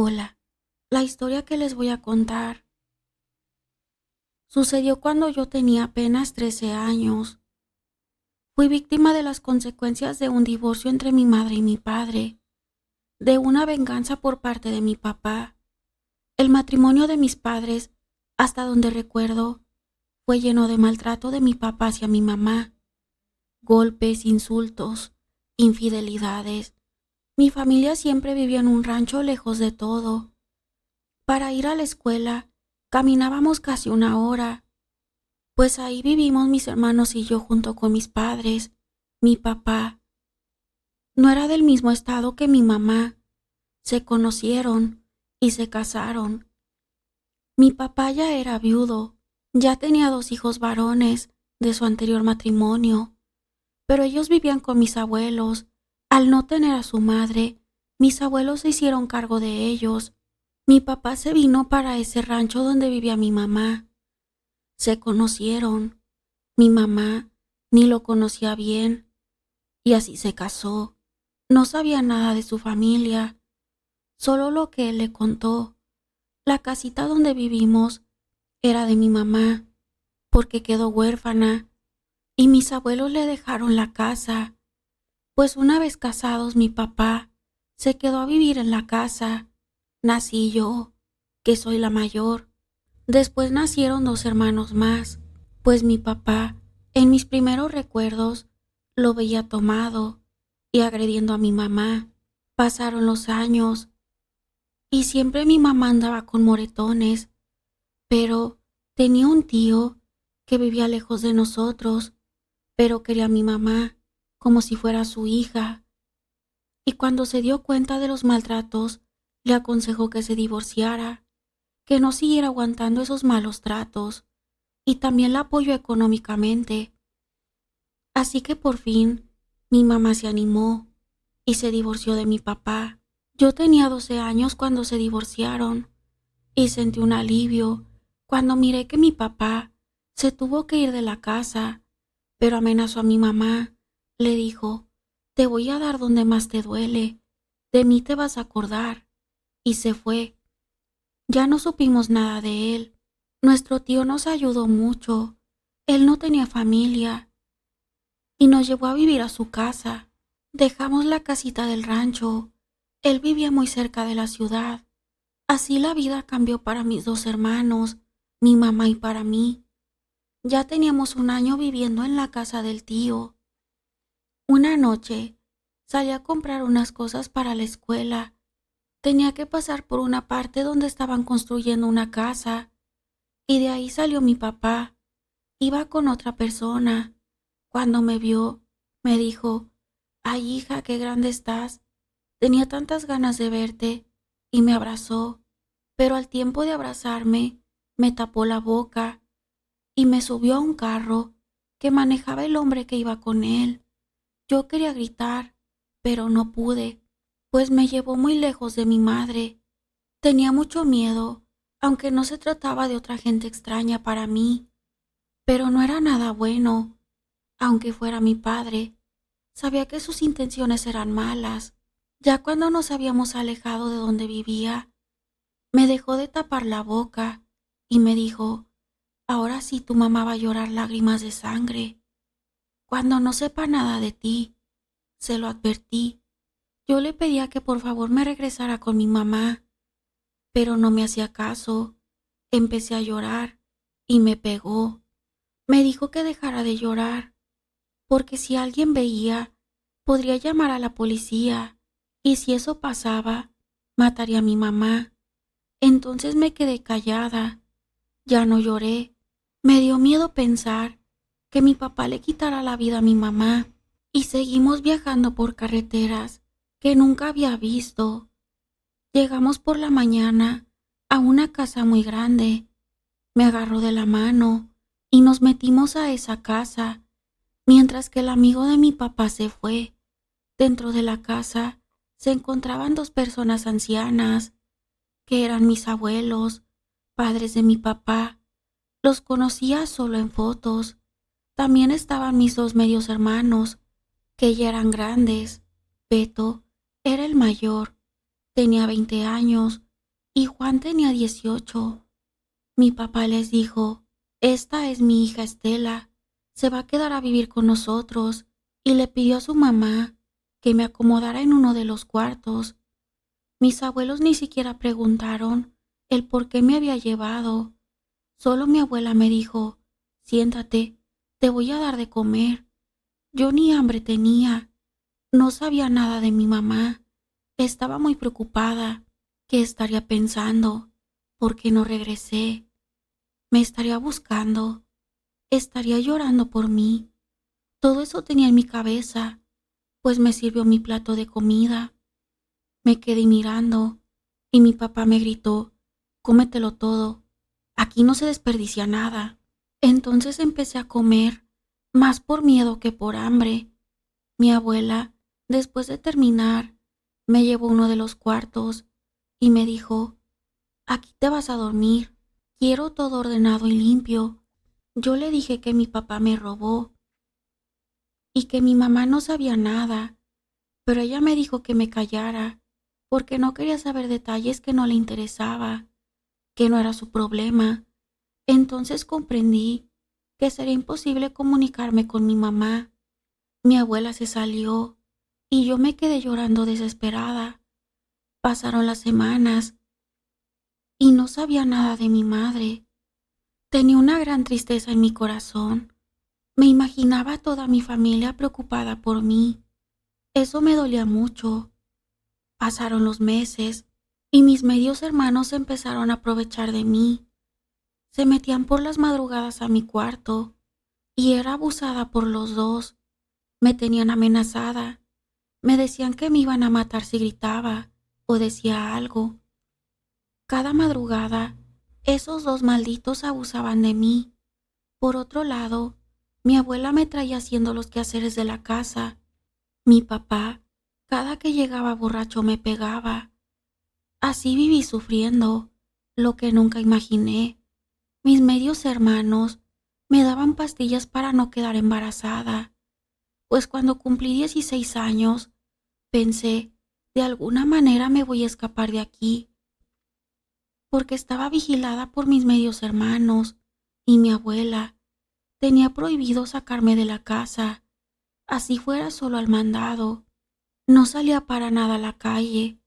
Hola, la historia que les voy a contar sucedió cuando yo tenía apenas 13 años. Fui víctima de las consecuencias de un divorcio entre mi madre y mi padre, de una venganza por parte de mi papá. El matrimonio de mis padres, hasta donde recuerdo, fue lleno de maltrato de mi papá hacia mi mamá, golpes, insultos, infidelidades. Mi familia siempre vivía en un rancho lejos de todo. Para ir a la escuela, caminábamos casi una hora, pues ahí vivimos mis hermanos y yo junto con mis padres. Mi papá no era del mismo estado que mi mamá. Se conocieron y se casaron. Mi papá ya era viudo, ya tenía 2 hijos varones de su anterior matrimonio, pero ellos vivían con mis abuelos. Al no tener a su madre, mis abuelos se hicieron cargo de ellos. Mi papá se vino para ese rancho donde vivía mi mamá. Se conocieron. Mi mamá ni lo conocía bien y así se casó. No sabía nada de su familia, solo lo que él le contó. La casita donde vivimos era de mi mamá, porque quedó huérfana y mis abuelos le dejaron la casa, pues una vez casados mi papá se quedó a vivir en la casa. Nací yo, que soy la mayor. Después nacieron 2 hermanos más, pues mi papá, en mis primeros recuerdos, lo veía tomado y agrediendo a mi mamá. Pasaron los años y siempre mi mamá andaba con moretones, pero tenía un tío que vivía lejos de nosotros, pero quería a mi mamá como si fuera su hija. Y cuando se dio cuenta de los maltratos, le aconsejó que se divorciara, que no siguiera aguantando esos malos tratos, y también la apoyó económicamente. Así que por fin mi mamá se animó y se divorció de mi papá. Yo tenía 12 años cuando se divorciaron y sentí un alivio cuando miré que mi papá se tuvo que ir de la casa, pero amenazó a mi mamá. Le dijo: te voy a dar donde más te duele, de mí te vas a acordar. Y se fue. Ya no supimos nada de él. Nuestro tío nos ayudó mucho. Él no tenía familia y nos llevó a vivir a su casa. Dejamos la casita del rancho. Él vivía muy cerca de la ciudad. Así la vida cambió para mis 2 hermanos, mi mamá y para mí. Ya teníamos un año viviendo en la casa del tío. Una noche salí a comprar unas cosas para la escuela. Tenía que pasar por una parte donde estaban construyendo una casa, y de ahí salió mi papá. Iba con otra persona. Cuando me vio, me dijo: ay, hija, qué grande estás. Tenía tantas ganas de verte, y me abrazó, pero al tiempo de abrazarme, me tapó la boca y me subió a un carro que manejaba el hombre que iba con él. Yo quería gritar, pero no pude, pues me llevó muy lejos de mi madre. Tenía mucho miedo, aunque no se trataba de otra gente extraña para mí, pero no era nada bueno. Aunque fuera mi padre, sabía que sus intenciones eran malas. Ya cuando nos habíamos alejado de donde vivía, me dejó de tapar la boca y me dijo: ahora sí tu mamá va a llorar lágrimas de sangre. Cuando no sepa nada de ti, se lo advertí. Yo le pedía que por favor me regresara con mi mamá, pero no me hacía caso. Empecé a llorar y me pegó. Me dijo que dejara de llorar, porque si alguien veía, podría llamar a la policía, y si eso pasaba, mataría a mi mamá. Entonces me quedé callada. Ya no lloré. Me dio miedo pensar que mi papá le quitara la vida a mi mamá. Y seguimos viajando por carreteras que nunca había visto. Llegamos por la mañana a una casa muy grande. Me agarró de la mano y nos metimos a esa casa, mientras que el amigo de mi papá se fue. Dentro de la casa se encontraban 2 personas ancianas, que eran mis abuelos, padres de mi papá. Los conocía solo en fotos. También estaban mis 2 medios hermanos, que ya eran grandes. Beto era el mayor, tenía 20 años y Juan tenía 18. Mi papá les dijo: esta es mi hija Estela, se va a quedar a vivir con nosotros, y le pidió a su mamá que me acomodara en uno de los cuartos. Mis abuelos ni siquiera preguntaron el por qué me había llevado. Solo mi abuela me dijo: siéntate, te voy a dar de comer. Yo ni hambre tenía, no sabía nada de mi mamá, estaba muy preocupada. ¿Qué estaría pensando? ¿Por qué no regresé? ¿Me estaría buscando? ¿Estaría llorando por mí? Todo eso tenía en mi cabeza, pues me sirvió mi plato de comida. Me quedé mirando y mi papá me gritó: cómetelo todo, aquí no se desperdicia nada. Entonces empecé a comer, más por miedo que por hambre. Mi abuela, después de terminar, me llevó a uno de los cuartos y me dijo: aquí te vas a dormir, quiero todo ordenado y limpio. Yo le dije que mi papá me robó y que mi mamá no sabía nada, pero ella me dijo que me callara, porque no quería saber detalles que no le interesaba, que no era su problema. Entonces comprendí que sería imposible comunicarme con mi mamá. Mi abuela se salió y yo me quedé llorando desesperada. Pasaron las semanas y no sabía nada de mi madre. Tenía una gran tristeza en mi corazón. Me imaginaba a toda mi familia preocupada por mí. Eso me dolía mucho. Pasaron los meses y mis medios hermanos empezaron a aprovechar de mí. Se metían por las madrugadas a mi cuarto y era abusada por los dos. Me tenían amenazada. Me decían que me iban a matar si gritaba o decía algo. Cada madrugada, esos dos malditos abusaban de mí. Por otro lado, mi abuela me traía haciendo los quehaceres de la casa. Mi papá, cada que llegaba borracho, me pegaba. Así viví sufriendo, lo que nunca imaginé. Mis medios hermanos me daban pastillas para no quedar embarazada, pues cuando cumplí 16 años, pensé: de alguna manera me voy a escapar de aquí, porque estaba vigilada por mis medios hermanos y mi abuela tenía prohibido sacarme de la casa, así fuera solo al mandado. No salía para nada a la calle.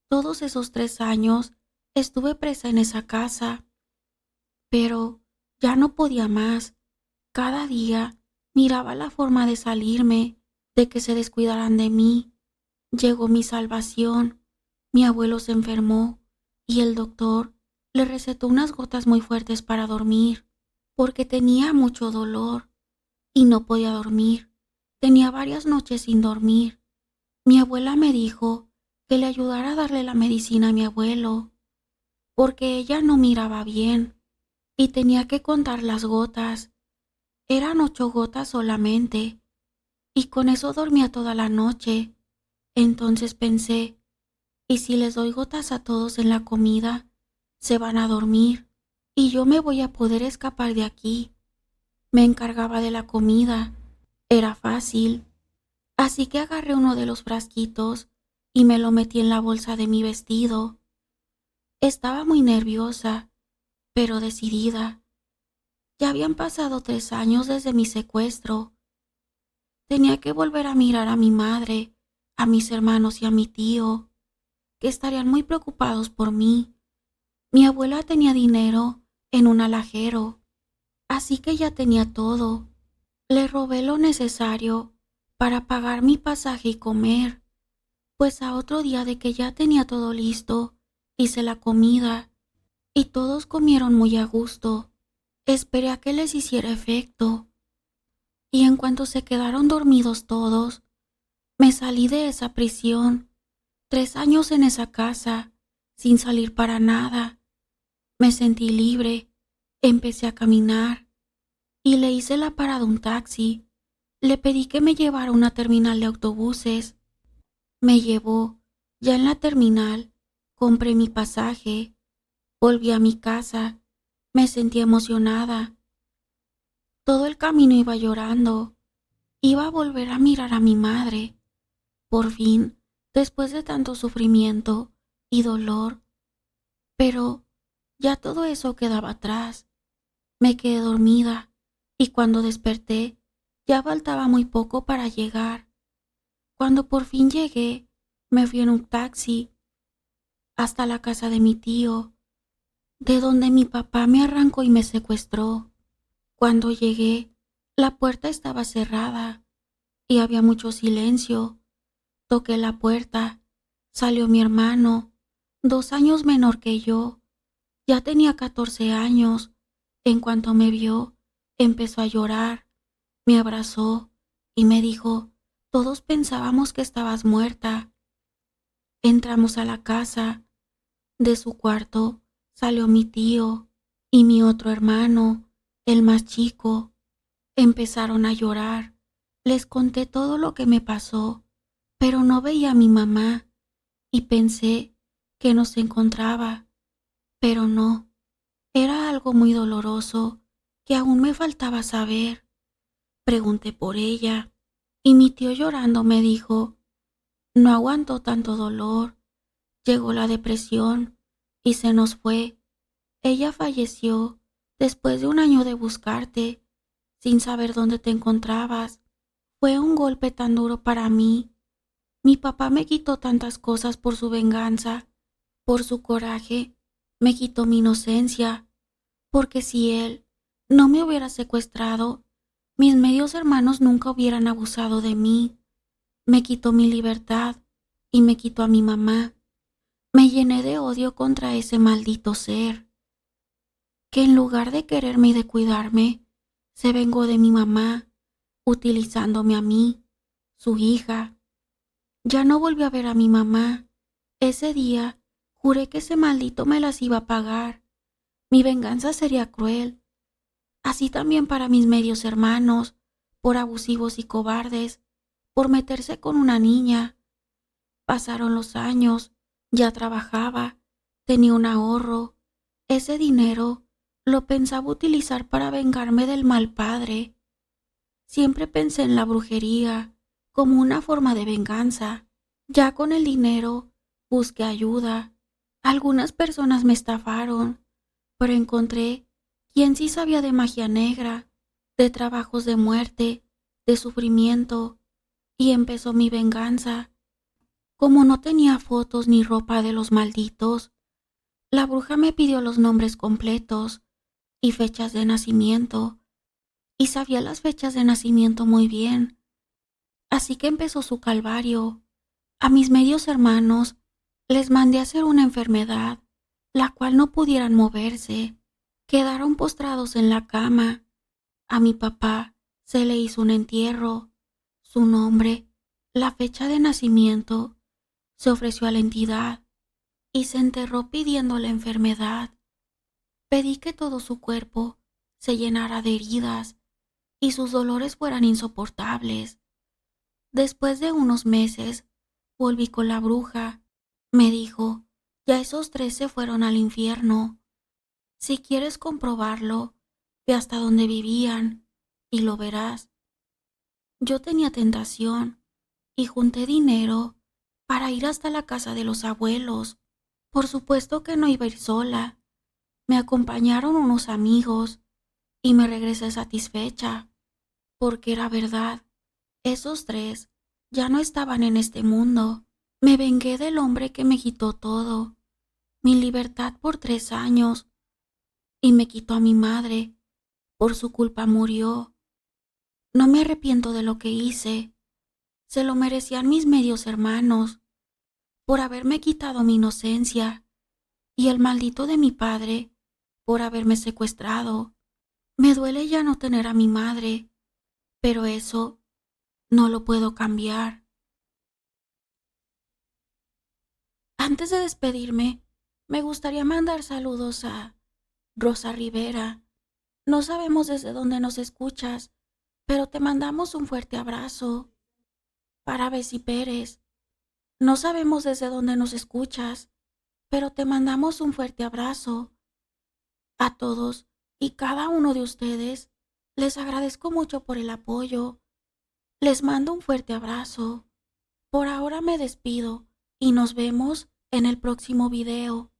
Todos esos 3 años estuve presa en esa casa, pero ya no podía más. Cada día miraba la forma de salirme, de que se descuidaran de mí. Llegó mi salvación. Mi abuelo se enfermó y el doctor le recetó unas gotas muy fuertes para dormir, porque tenía mucho dolor y no podía dormir. Tenía varias noches sin dormir. Mi abuela me dijo que le ayudara a darle la medicina a mi abuelo, porque ella no miraba bien y tenía que contar las gotas. Eran 8 gotas solamente, y con eso dormía toda la noche. Entonces pensé: ¿y si les doy gotas a todos en la comida? Se van a dormir, y yo me voy a poder escapar de aquí. Me encargaba de la comida. Era fácil. Así que agarré uno de los frasquitos y me lo metí en la bolsa de mi vestido. Estaba muy nerviosa, pero decidida. Ya habían pasado 3 años desde mi secuestro. Tenía que volver a mirar a mi madre, a mis hermanos y a mi tío, que estarían muy preocupados por mí. Mi abuela tenía dinero en un alajero, así que ya tenía todo. Le robé lo necesario para pagar mi pasaje y comer, pues a otro día de que ya tenía todo listo, hice la comida y todos comieron muy a gusto. Esperé a que les hiciera efecto y en cuanto se quedaron dormidos todos, me salí de esa prisión. 3 años en esa casa, sin salir para nada. Me sentí libre, empecé a caminar y le hice la parada a un taxi. Le pedí que me llevara a una terminal de autobuses. Me llevó. Ya en la terminal, compré mi pasaje. Volví a mi casa. Me sentí emocionada. Todo el camino iba llorando. Iba a volver a mirar a mi madre. Por fin, después de tanto sufrimiento y dolor, Pero ya todo eso quedaba atrás. Me quedé dormida y cuando desperté ya faltaba muy poco para llegar. Cuando por fin llegué, me fui en un taxi hasta la casa de mi tío, de donde mi papá me arrancó y me secuestró. Cuando llegué, la puerta estaba cerrada y había mucho silencio. Toqué la puerta, salió mi hermano, 2 años menor que yo. Ya tenía 14 años. En cuanto me vio, empezó a llorar, me abrazó y me dijo, todos pensábamos que estabas muerta. Entramos a la casa. De su cuarto salió mi tío y mi otro hermano, el más chico. Empezaron a llorar. Les conté todo lo que me pasó, pero no veía a mi mamá y pensé que no se encontraba, pero no. Era algo muy doloroso que aún me faltaba saber. Pregunté por ella y mi tío llorando me dijo, no aguantó tanto dolor, llegó la depresión y se nos fue. Ella falleció después de 1 año de buscarte, sin saber dónde te encontrabas. Fue un golpe tan duro para mí. Mi papá me quitó tantas cosas por su venganza, por su coraje, me quitó mi inocencia, porque si él no me hubiera secuestrado, mis medios hermanos nunca hubieran abusado de mí. Me quitó mi libertad y me quitó a mi mamá. Me llené de odio contra ese maldito ser, que en lugar de quererme y de cuidarme, se vengó de mi mamá, utilizándome a mí, su hija. Ya no volví a ver a mi mamá. Ese día juré que ese maldito me las iba a pagar. Mi venganza sería cruel, así también para mis medios hermanos, por abusivos y cobardes, por meterse con una niña. Pasaron los años, ya trabajaba, tenía un ahorro. Ese dinero lo pensaba utilizar para vengarme del mal padre. Siempre pensé en la brujería como una forma de venganza. Ya con el dinero busqué ayuda. Algunas personas me estafaron, pero encontré quien sí sabía de magia negra, de trabajos de muerte, de sufrimiento, y empezó mi venganza. Como no tenía fotos ni ropa de los malditos, la bruja me pidió los nombres completos y fechas de nacimiento, y sabía las fechas de nacimiento muy bien. Así que empezó su calvario. A mis medios hermanos les mandé a hacer una enfermedad, la cual no pudieran moverse. Quedaron postrados en la cama. A mi papá se le hizo un entierro. Su nombre, la fecha de nacimiento, se ofreció a la entidad y se enterró pidiendo la enfermedad. Pedí que todo su cuerpo se llenara de heridas y sus dolores fueran insoportables. Después de unos meses, volví con la bruja. Me dijo, ya esos 3 se fueron al infierno. Si quieres comprobarlo, ve hasta donde vivían y lo verás. Yo tenía tentación y junté dinero para ir hasta la casa de los abuelos. Por supuesto que no iba a ir sola. Me acompañaron unos amigos y me regresé satisfecha, porque era verdad. Esos 3 ya no estaban en este mundo. Me vengué del hombre que me quitó todo, mi libertad por 3 años, y me quitó a mi madre. Por su culpa murió. No me arrepiento de lo que hice. Se lo merecían mis medios hermanos, por haberme quitado mi inocencia, y el maldito de mi padre, por haberme secuestrado. Me duele ya no tener a mi madre, pero eso no lo puedo cambiar. Antes de despedirme, me gustaría mandar saludos a Rosa Rivera. No sabemos desde dónde nos escuchas, pero te mandamos un fuerte abrazo. Para Bessie Pérez. No sabemos desde dónde nos escuchas, pero te mandamos un fuerte abrazo. A todos y cada uno de ustedes, les agradezco mucho por el apoyo. Les mando un fuerte abrazo. Por ahora me despido y nos vemos en el próximo video.